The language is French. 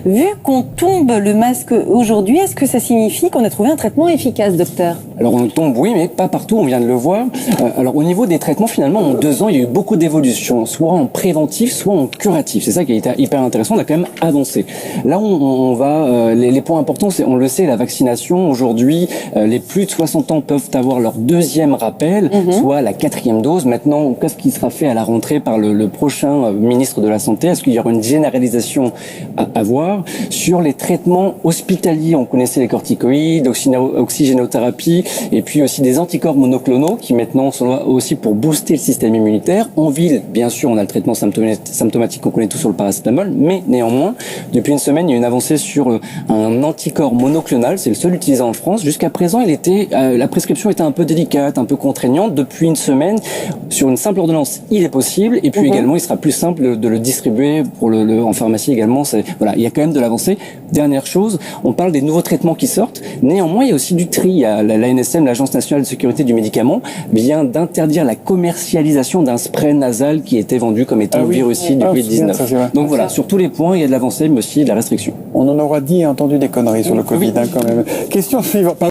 Vu qu'on tombe le masque aujourd'hui, est-ce que ça signifie qu'on a trouvé un traitement efficace, docteur? Alors on tombe, oui, mais pas partout, on vient de le voir. Alors au niveau des traitements, finalement, en 2 ans, il y a eu beaucoup d'évolutions, soit en préventif, soit en curatif. C'est ça qui a été hyper intéressant, on a quand même avancé. Là, on va, les points importants, c'est, on le sait, la vaccination. Aujourd'hui, les plus de 60 ans peuvent avoir leur 2e rappel, soit la 4e dose. Maintenant, qu'est-ce qui sera fait à la rentrée par le prochain ministre de la Santé? Est-ce qu'il y aura une généralisation à voir? Sur les traitements hospitaliers, on connaissait les corticoïdes, oxygénothérapie, et puis aussi des anticorps monoclonaux qui maintenant sont là aussi pour booster le système immunitaire. En ville, bien sûr, on a le traitement symptomatique qu'on connaît tous sur le paracétamol, mais néanmoins, depuis une semaine, il y a une avancée sur un anticorps monoclonal, c'est le seul utilisé en France. Jusqu'à présent, la prescription était un peu délicate, un peu contraignante. Depuis une semaine, sur une simple ordonnance, il est possible, et puis également, il sera plus simple de le distribuer en pharmacie également. Voilà, il y a quand même de l'avancée. Dernière chose, on parle des nouveaux traitements qui sortent. Néanmoins, il y a aussi du tri. Il y a l'ANSM, l'Agence nationale de sécurité du médicament, vient d'interdire la commercialisation d'un spray nasal qui était vendu comme étant virucide du Covid-19. Donc voilà, sur tous les points, il y a de l'avancée, mais aussi de la restriction. On en aura dit et entendu des conneries sur le Covid, quand même. Question suivante.